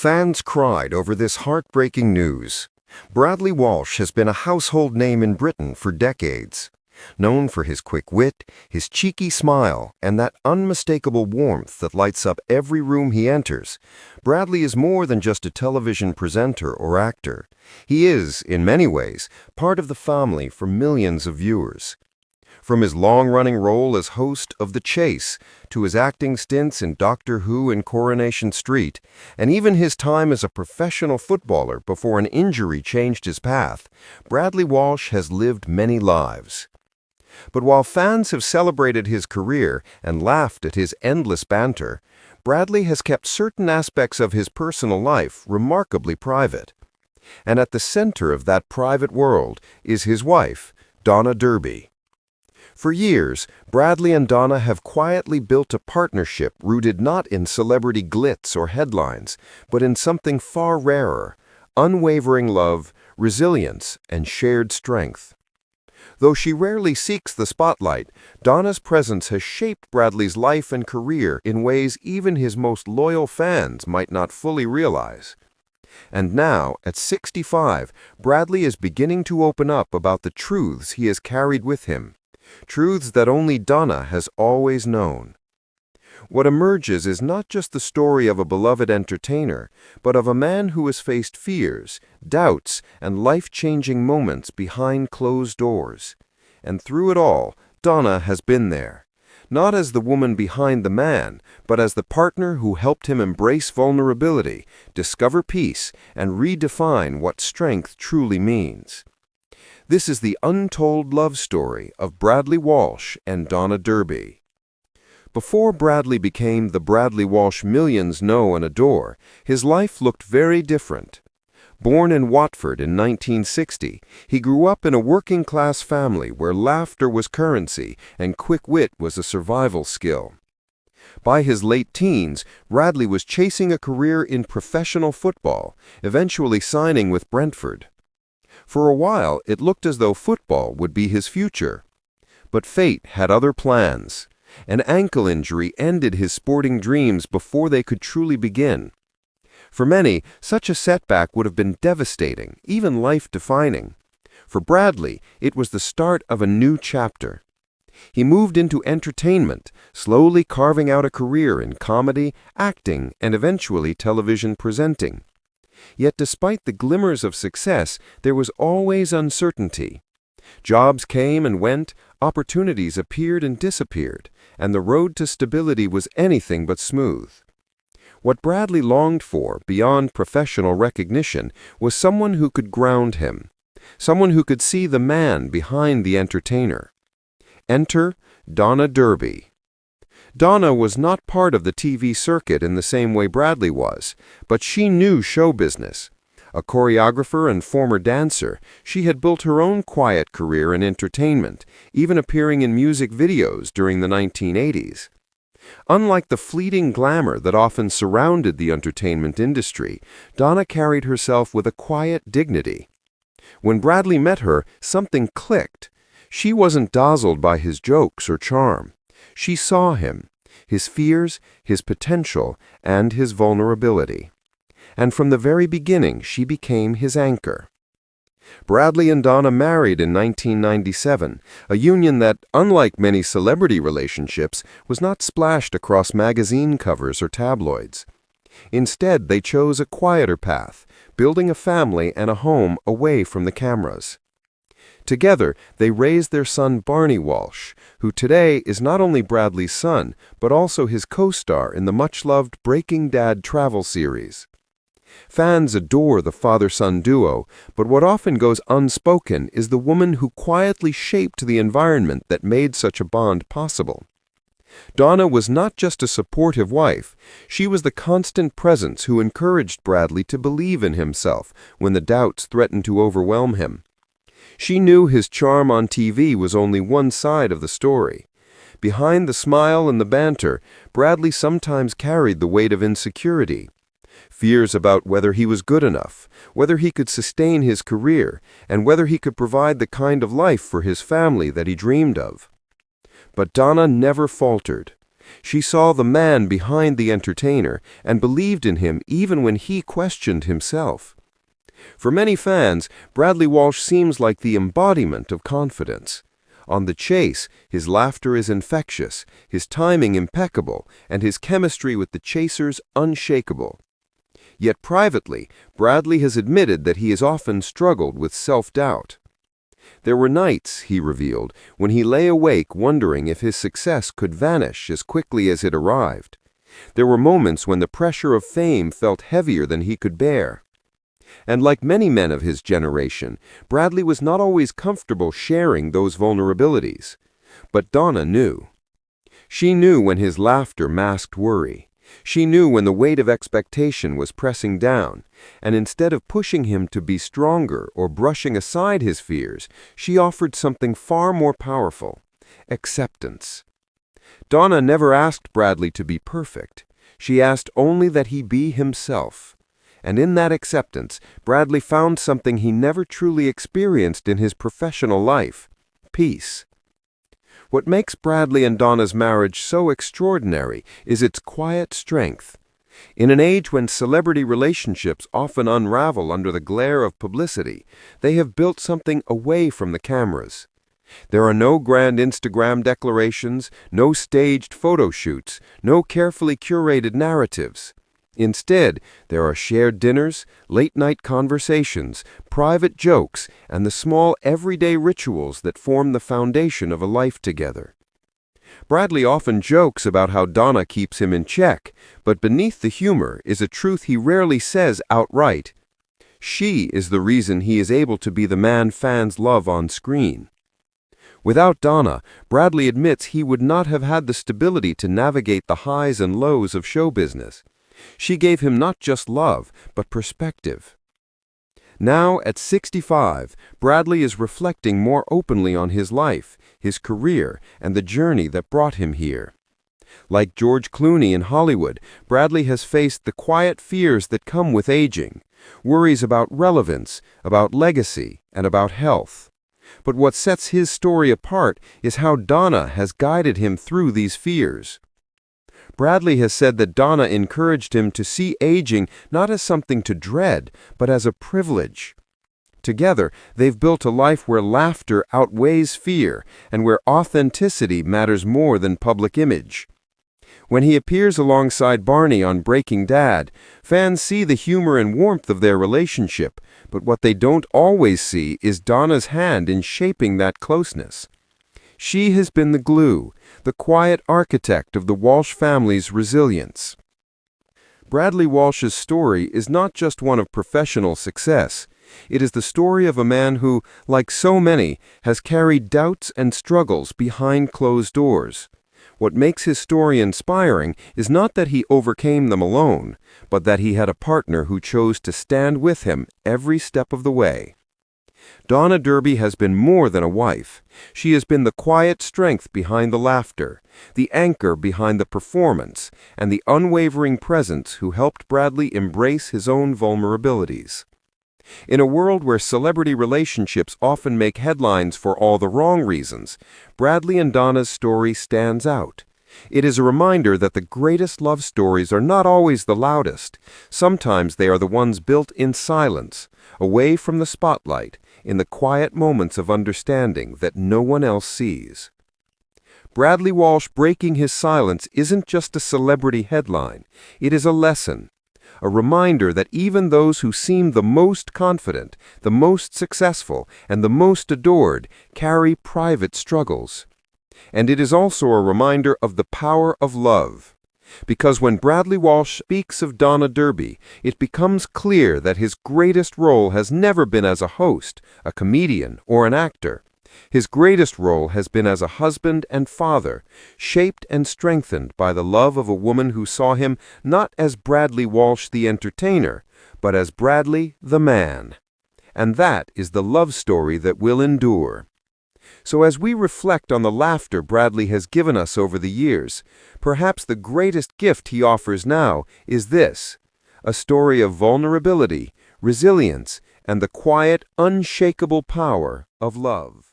Fans cried over this heartbreaking news. Bradley Walsh has been a household name in Britain for decades. Known for his quick wit, his cheeky smile, and that unmistakable warmth that lights up every room he enters, Bradley is more than just a television presenter or actor. He is, in many ways, part of the family for millions of viewers. From his long-running role as host of The Chase, to his acting stints in Doctor Who and Coronation Street, and even his time as a professional footballer before an injury changed his path, Bradley Walsh has lived many lives. But while fans have celebrated his career and laughed at his endless banter, Bradley has kept certain aspects of his personal life remarkably private. And at the center of that private world is his wife, Donna Derby. For years, Bradley and Donna have quietly built a partnership rooted not in celebrity glitz or headlines, but in something far rarer: unwavering love, resilience, and shared strength. Though she rarely seeks the spotlight, Donna's presence has shaped Bradley's life and career in ways even his most loyal fans might not fully realize. And now, at 65, Bradley is beginning to open up about the truths he has carried with him. Truths that only Donna has always known. What emerges is not just the story of a beloved entertainer, but of a man who has faced fears, doubts, and life-changing moments behind closed doors. And through it all, Donna has been there. Not as the woman behind the man, but as the partner who helped him embrace vulnerability, discover peace, and redefine what strength truly means. This is the untold love story of Bradley Walsh and Donna Derby. Before Bradley became the Bradley Walsh millions know and adore, his life looked very different. Born in Watford in 1960, he grew up in a working-class family where laughter was currency and quick wit was a survival skill. By his late teens, Bradley was chasing a career in professional football, eventually signing with Brentford. For a while, it looked as though football would be his future. But fate had other plans. An ankle injury ended his sporting dreams before they could truly begin. For many, such a setback would have been devastating, even life-defining. For Bradley, it was the start of a new chapter. He moved into entertainment, slowly carving out a career in comedy, acting, and eventually television presenting. Yet despite the glimmers of success, there was always uncertainty. Jobs came and went, opportunities appeared and disappeared, and the road to stability was anything but smooth. What Bradley longed for, beyond professional recognition, was someone who could ground him, someone who could see the man behind the entertainer. Enter Donna Derby. Donna was not part of the TV circuit in the same way Bradley was, but she knew show business. A choreographer and former dancer, she had built her own quiet career in entertainment, even appearing in music videos during the 1980s. Unlike the fleeting glamour that often surrounded the entertainment industry, Donna carried herself with a quiet dignity. When Bradley met her, something clicked. She wasn't dazzled by his jokes or charm. She saw him, his fears, his potential, and his vulnerability. And from the very beginning, she became his anchor. Bradley and Donna married in 1997, a union that, unlike many celebrity relationships, was not splashed across magazine covers or tabloids. Instead, they chose a quieter path, building a family and a home away from the cameras. Together, they raised their son Barney Walsh, who today is not only Bradley's son, but also his co-star in the much-loved Breaking Dad travel series. Fans adore the father-son duo, but what often goes unspoken is the woman who quietly shaped the environment that made such a bond possible. Donna was not just a supportive wife, she was the constant presence who encouraged Bradley to believe in himself when the doubts threatened to overwhelm him. She knew his charm on TV was only one side of the story. Behind the smile and the banter, Bradley sometimes carried the weight of insecurity. Fears about whether he was good enough, whether he could sustain his career, and whether he could provide the kind of life for his family that he dreamed of. But Donna never faltered. She saw the man behind the entertainer and believed in him even when he questioned himself. For many fans, Bradley Walsh seems like the embodiment of confidence. On the chase, his laughter is infectious, his timing impeccable, and his chemistry with the chasers unshakable. Yet privately, Bradley has admitted that he has often struggled with self-doubt. There were nights, he revealed, when he lay awake wondering if his success could vanish as quickly as it arrived. There were moments when the pressure of fame felt heavier than he could bear. And like many men of his generation, Bradley was not always comfortable sharing those vulnerabilities. But Donna knew. She knew when his laughter masked worry. She knew when the weight of expectation was pressing down, and instead of pushing him to be stronger or brushing aside his fears, she offered something far more powerful: acceptance. Donna never asked Bradley to be perfect. She asked only that he be himself. And in that acceptance, Bradley found something he never truly experienced in his professional life: peace. What makes Bradley and Donna's marriage so extraordinary is its quiet strength. In an age when celebrity relationships often unravel under the glare of publicity, they have built something away from the cameras. There are no grand Instagram declarations, no staged photo shoots, no carefully curated narratives. Instead, there are shared dinners, late-night conversations, private jokes, and the small everyday rituals that form the foundation of a life together. Bradley often jokes about how Donna keeps him in check, but beneath the humor is a truth he rarely says outright. She is the reason he is able to be the man fans love on screen. Without Donna, Bradley admits he would not have had the stability to navigate the highs and lows of show business. She gave him not just love, but perspective. Now, at 65, Bradley is reflecting more openly on his life, his career, and the journey that brought him here. Like George Clooney in Hollywood, Bradley has faced the quiet fears that come with aging, worries about relevance, about legacy, and about health. But what sets his story apart is how Donna has guided him through these fears. Bradley has said that Donna encouraged him to see aging not as something to dread, but as a privilege. Together, they've built a life where laughter outweighs fear and where authenticity matters more than public image. When he appears alongside Barney on Breaking Dad, fans see the humor and warmth of their relationship, but what they don't always see is Donna's hand in shaping that closeness. She has been the glue, the quiet architect of the Walsh family's resilience. Bradley Walsh's story is not just one of professional success. It is the story of a man who, like so many, has carried doubts and struggles behind closed doors. What makes his story inspiring is not that he overcame them alone, but that he had a partner who chose to stand with him every step of the way. Donna Derby has been more than a wife. She has been the quiet strength behind the laughter, the anchor behind the performance, and the unwavering presence who helped Bradley embrace his own vulnerabilities. In a world where celebrity relationships often make headlines for all the wrong reasons, Bradley and Donna's story stands out. It is a reminder that the greatest love stories are not always the loudest. Sometimes they are the ones built in silence, away from the spotlight, in the quiet moments of understanding that no one else sees. Bradley Walsh breaking his silence isn't just a celebrity headline. It is a lesson, a reminder that even those who seem the most confident, the most successful, and the most adored carry private struggles. And it is also a reminder of the power of love. Because when Bradley Walsh speaks of Donna Derby, it becomes clear that his greatest role has never been as a host, a comedian, or an actor. His greatest role has been as a husband and father, shaped and strengthened by the love of a woman who saw him not as Bradley Walsh the entertainer, but as Bradley the man. And that is the love story that will endure. So as we reflect on the laughter Bradley has given us over the years, perhaps the greatest gift he offers now is this: a story of vulnerability, resilience, and the quiet, unshakable power of love.